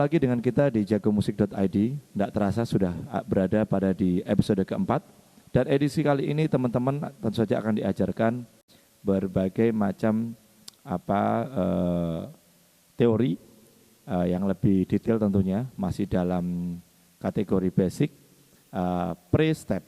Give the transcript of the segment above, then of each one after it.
Lagi dengan kita di jagomusik.id, tidak terasa sudah berada pada di episode keempat. Dan edisi kali ini teman-teman tentu saja akan diajarkan berbagai macam teori yang lebih detail tentunya, masih dalam kategori basic, pre-step.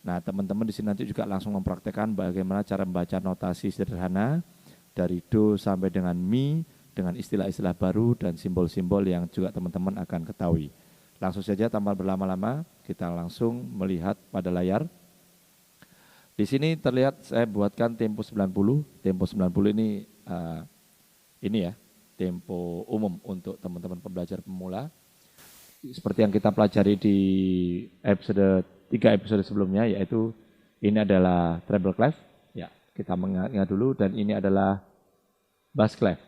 Nah teman-teman di sini nanti juga langsung mempraktekkan bagaimana cara membaca notasi sederhana dari do sampai dengan mi, dengan istilah-istilah baru dan simbol-simbol yang juga teman-teman akan ketahui. Langsung saja tanpa berlama-lama, kita langsung melihat pada layar. Di sini terlihat saya buatkan tempo 90. Tempo 90 ini ya, tempo umum untuk teman-teman pembelajar pemula. Seperti yang kita pelajari di episode 3 episode sebelumnya, yaitu ini adalah treble clef. Ya, kita mengingat dulu, dan ini adalah bass clef.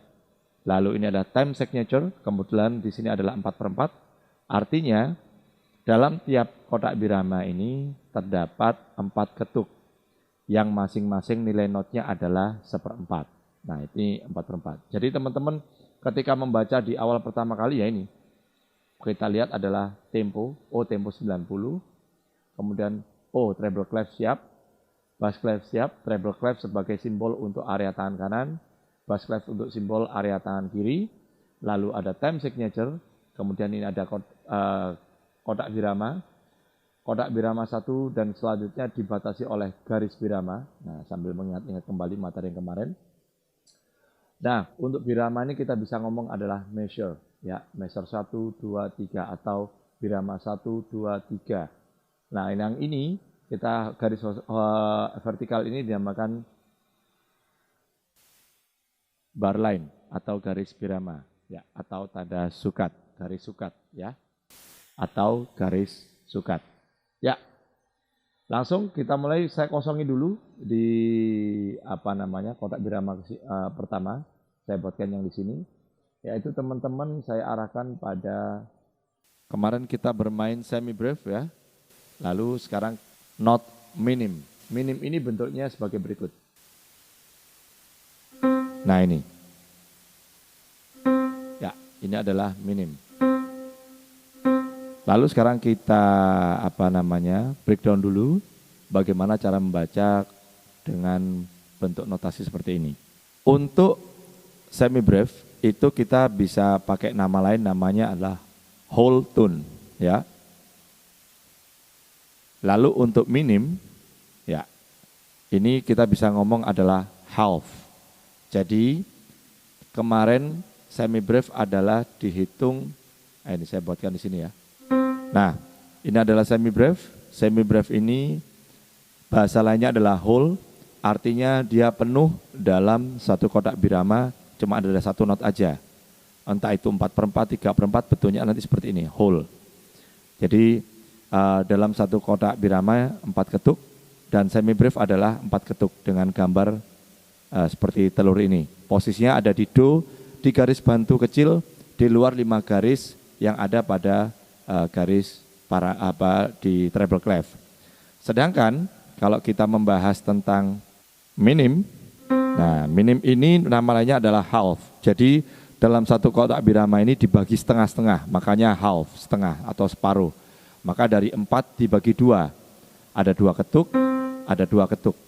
Lalu ini ada time signature, kebetulan di sini adalah 4/4. Artinya dalam tiap kotak birama ini terdapat 4 ketuk yang masing-masing nilai notnya adalah 1/4. Nah ini 4/4. Jadi teman-teman ketika membaca di awal pertama kali ya ini, kita lihat adalah tempo, tempo 90, kemudian treble clef siap, bass clef siap, treble clef sebagai simbol untuk area tangan kanan, bass clef untuk simbol area tangan kiri, lalu ada time signature, kemudian ini ada kotak birama 1 dan selanjutnya dibatasi oleh garis birama. Nah, sambil mengingat-ingat kembali materi yang kemarin. Nah, untuk birama ini kita bisa ngomong adalah measure, ya, measure 1, 2, 3 atau birama 1, 2, 3. Nah, yang ini kita garis vertikal ini dinamakan bar line atau garis birama, ya, atau tanda sukat, garis sukat, ya, atau garis sukat. Ya, langsung kita mulai. Saya kosongi dulu di kotak birama pertama. Saya buatkan yang di sini, yaitu teman-teman saya arahkan pada kemarin kita bermain semi brief ya. Lalu sekarang not minim. Minim ini bentuknya sebagai berikut. Nah ini. Ya, ini adalah minim. Lalu sekarang kita breakdown dulu bagaimana cara membaca dengan bentuk notasi seperti ini. Untuk semi brief itu kita bisa pakai nama lain, namanya adalah whole tune, ya. Lalu untuk minim, ya, ini kita bisa ngomong adalah half. Jadi kemarin semi brief adalah dihitung, ini saya buatkan di sini ya. Nah, ini adalah semi brief. Semi brief ini bahasa lainnya adalah whole, artinya dia penuh dalam satu kotak birama, cuma ada 1 not aja. Entah itu 4/4, 3/4, bentuknya nanti seperti ini, whole. Jadi dalam satu kotak birama 4 ketuk, dan semi brief adalah 4 ketuk dengan gambar seperti telur ini. Posisinya ada di do, di garis bantu kecil, di luar 5 garis yang ada pada garis di treble clef. Sedangkan kalau kita membahas tentang minim, nah minim ini nama lainnya adalah half. Jadi dalam satu kotak birama ini dibagi setengah-setengah, makanya half, setengah atau separuh. Maka dari 4 dibagi 2, ada 2 ketuk, ada 2 ketuk.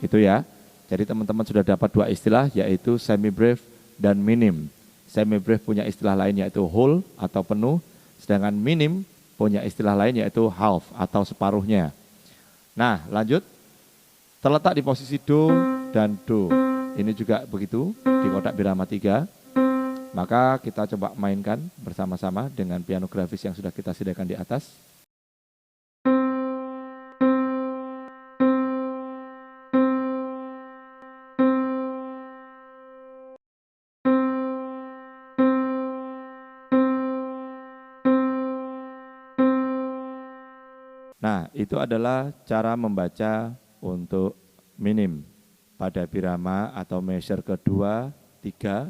Itu ya. Jadi teman-teman sudah dapat 2 istilah, yaitu semi brief dan minim. Semi brief punya istilah lain yaitu whole atau penuh, sedangkan minim punya istilah lain yaitu half atau separuhnya. Nah, lanjut. Terletak di posisi do dan do. Ini juga begitu di kotak birama 3. Maka kita coba mainkan bersama-sama dengan piano grafis yang sudah kita sediakan di atas. Nah, itu adalah cara membaca untuk minim pada birama atau measure kedua, 3,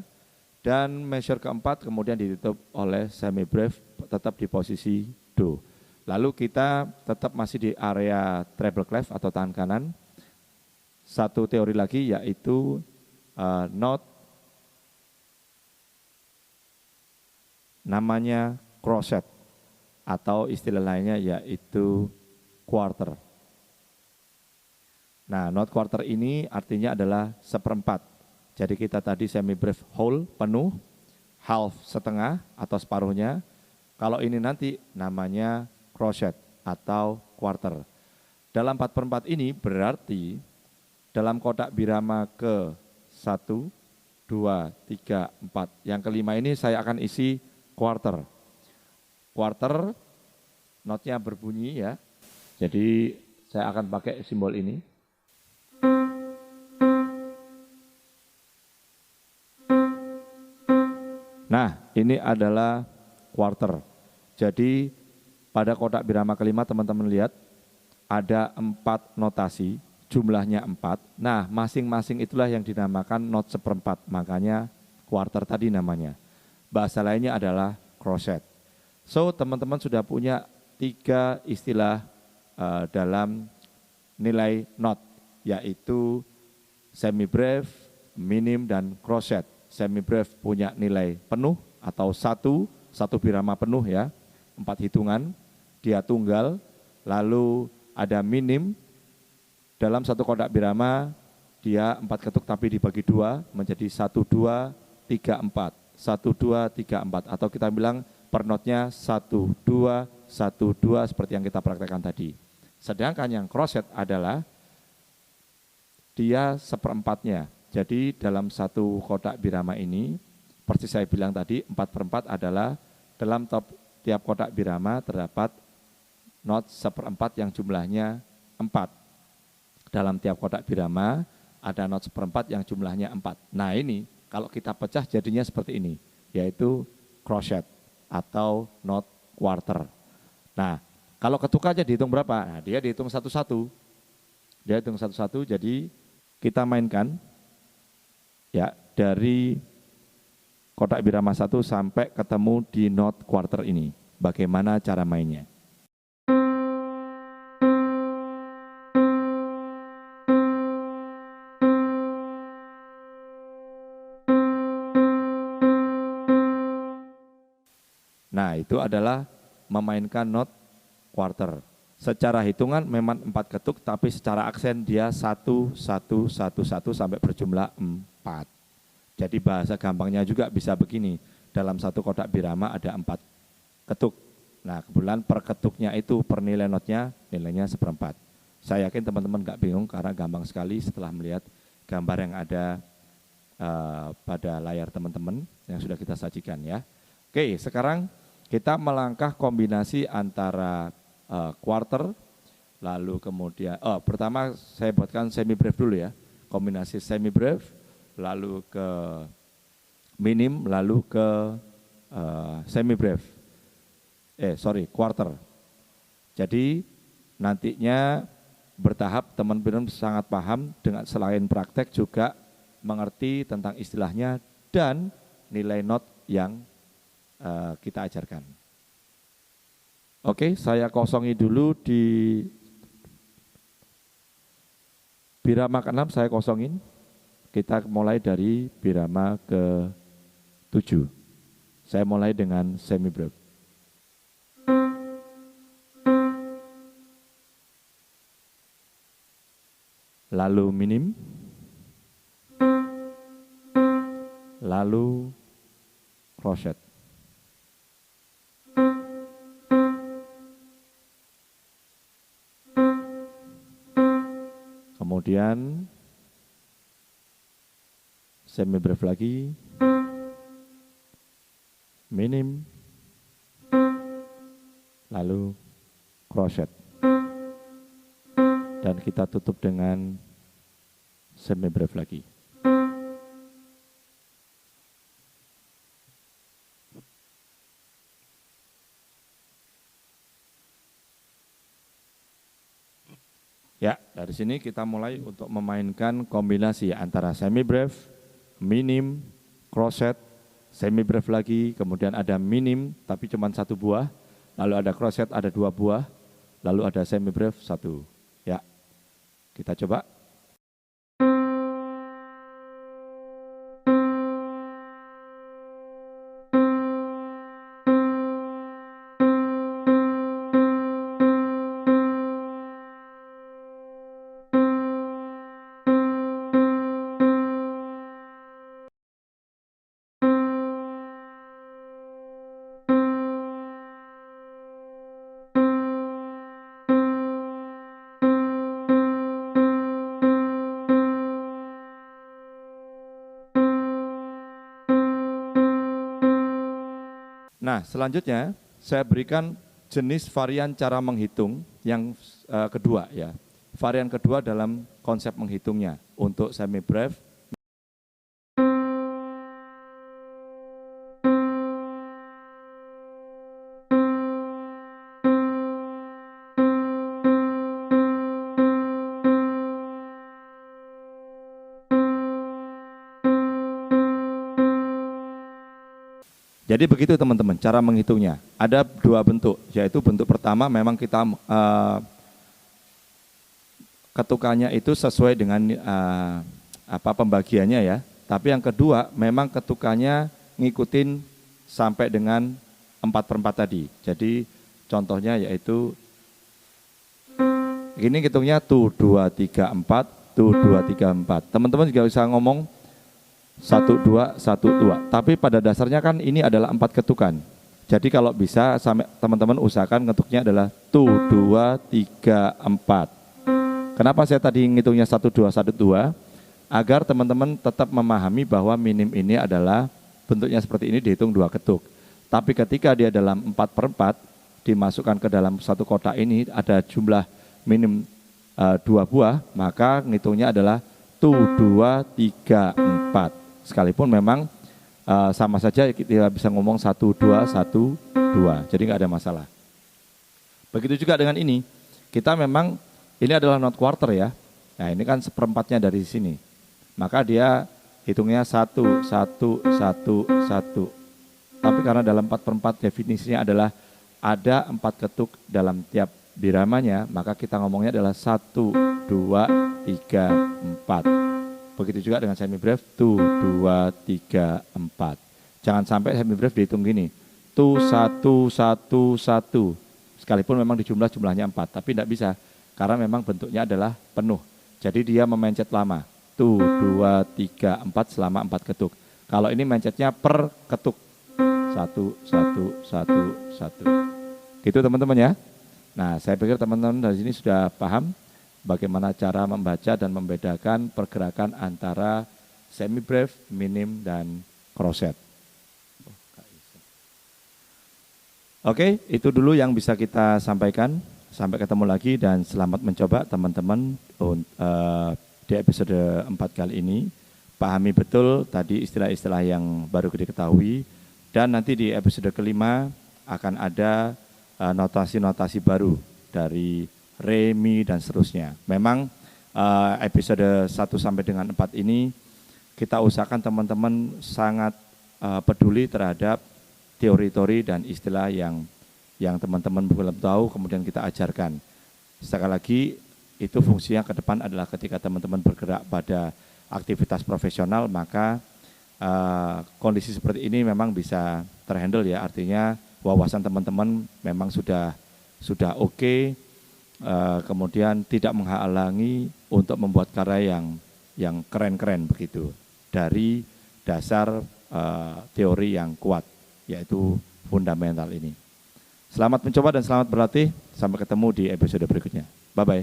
dan measure keempat kemudian ditutup oleh semi brief tetap di posisi do. Lalu kita tetap masih di area treble clef atau tangan kanan. Satu teori lagi yaitu not namanya crochet atau istilah lainnya yaitu quarter. Nah, not quarter ini artinya adalah seperempat. Jadi kita tadi semi brief whole, penuh, half setengah atau separuhnya. Kalau ini nanti namanya crochet atau quarter. Dalam 4/4 ini berarti dalam kotak birama ke 1, 2, 3, 4. Yang kelima ini saya akan isi quarter. Quarter, notnya berbunyi ya. Jadi saya akan pakai simbol ini. Nah, ini adalah quarter. Jadi pada kotak birama kelima teman-teman lihat ada 4 notasi, jumlahnya 4. Nah, masing-masing itulah yang dinamakan not seperempat, makanya quarter tadi namanya. Bahasa lainnya adalah crochet. So, teman-teman sudah punya 3 istilah dalam nilai not, yaitu semi brief, minim, dan crochet. Semi brief punya nilai penuh atau satu birama penuh ya, 4 hitungan, dia tunggal, lalu ada minim, dalam satu kotak birama dia 4 ketuk tapi dibagi 2 menjadi 1, 2, 3, 4, 1, 2, 3, 4, atau kita bilang per notnya 1, 2, 1, 2 seperti yang kita praktekkan tadi. Sedangkan yang crochet adalah dia seperempatnya. Jadi dalam satu kotak birama ini, seperti saya bilang tadi, 4/4 adalah dalam tiap kotak birama terdapat not seperempat yang jumlahnya 4. Dalam tiap kotak birama ada not seperempat yang jumlahnya 4. Nah ini kalau kita pecah jadinya seperti ini, yaitu crochet atau not quarter. Nah kalau ketuk aja dihitung berapa? Nah, dia dihitung satu-satu. Dia hitung satu-satu, jadi kita mainkan ya dari kotak birama 1 sampai ketemu di not quarter ini. Bagaimana cara mainnya? Nah, itu adalah memainkan not quarter. Secara hitungan memang 4 ketuk, tapi secara aksen dia 1, 1, 1, 1 sampai berjumlah 4. Jadi bahasa gampangnya juga bisa begini, dalam satu kotak birama ada 4 ketuk. Nah kebetulan per ketuknya itu per nilai notnya, nilainya seperempat. Saya yakin teman-teman nggak bingung karena gampang sekali setelah melihat gambar yang ada pada layar teman-teman yang sudah kita sajikan ya. Oke, sekarang kita melangkah kombinasi antara quarter, lalu kemudian, pertama saya buatkan semi brief dulu ya, kombinasi semi brief, lalu ke minim, lalu ke semi brief, quarter. Jadi nantinya bertahap teman-teman sangat paham dengan selain praktek juga mengerti tentang istilahnya dan nilai not yang kita ajarkan. Oke, saya kosongi dulu di birama ke-6 saya kosongin. Kita mulai dari birama ke-7. Saya mulai dengan semi brief. Lalu minim. Lalu crochet. Kemudian semi brief lagi, minim, lalu crochet. Dan kita tutup dengan semi brief lagi. Ya, dari sini kita mulai untuk memainkan kombinasi antara semi brief, minim, crochet, semi brief lagi, kemudian ada minim tapi cuma 1 buah, lalu ada crochet ada 2 buah, lalu ada semi brief 1. Ya, kita coba. Nah, selanjutnya saya berikan jenis varian cara menghitung yang kedua ya. Varian kedua dalam konsep menghitungnya untuk semi breve. Jadi begitu teman-teman cara menghitungnya. Ada dua bentuk, yaitu bentuk pertama memang kita ketukannya itu sesuai dengan pembagiannya ya. Tapi yang kedua memang ketukannya ngikutin sampai dengan 4/4 tadi. Jadi contohnya yaitu ini hitungnya tuh 2, 3, 4, tuh 2, 3, 4. Teman-teman juga bisa ngomong 1, 2, 1, 2. Tapi pada dasarnya kan ini adalah 4 ketukan. Jadi kalau bisa teman-teman usahakan ngetuknya adalah tuh 2, 3, 4. Kenapa saya tadi ngitungnya 1, 2, 1, 2? Agar teman-teman tetap memahami bahwa minim ini adalah bentuknya seperti ini dihitung 2 ketuk. Tapi ketika dia dalam 4/4 dimasukkan ke dalam satu kotak ini ada jumlah minim 2 buah, maka ngitungnya adalah tuh 2, 3, 4. Sekalipun memang sama saja kita bisa ngomong 1, 2, 1, 2. Jadi nggak ada masalah. Begitu juga dengan ini. Kita memang ini adalah not quarter ya. Nah ini kan 1/4-nya dari sini. Maka dia hitungnya 1, 1, 1, 1. Tapi karena dalam 4/4 definisinya adalah ada 4 ketuk dalam tiap biramanya, maka kita ngomongnya adalah 1, 2, 3, 4. Begitu juga dengan semi breve, tuh 2, 3, 4. Jangan sampai semi breve dihitung gini, tuh 1, 1, 1. Sekalipun memang jumlahnya 4, tapi tidak bisa. Karena memang bentuknya adalah penuh. Jadi dia memencet lama. Tuh 2, 3, 4 selama 4 ketuk. Kalau ini mencetnya per ketuk. 1, 1, 1, 1. Gitu teman-teman ya. Nah saya pikir teman-teman dari sini sudah paham bagaimana cara membaca dan membedakan pergerakan antara semi breve, minim, dan crochet. Oke, itu dulu yang bisa kita sampaikan. Sampai ketemu lagi dan selamat mencoba teman-teman di episode 4 kali ini. Pahami betul tadi istilah-istilah yang baru diketahui dan nanti di episode kelima akan ada notasi-notasi baru dari re, mi, dan seterusnya. Memang episode 1 sampai dengan 4 ini kita usahakan teman-teman sangat peduli terhadap teori-teori dan istilah yang teman-teman belum tahu, kemudian kita ajarkan. Sekali lagi, itu fungsinya ke depan adalah ketika teman-teman bergerak pada aktivitas profesional, maka kondisi seperti ini memang bisa terhandle ya, artinya wawasan teman-teman memang sudah oke, kemudian tidak menghalangi untuk membuat karya yang keren-keren begitu, dari dasar teori yang kuat, yaitu fundamental ini. Selamat mencoba dan selamat berlatih. Sampai ketemu di episode berikutnya. Bye-bye.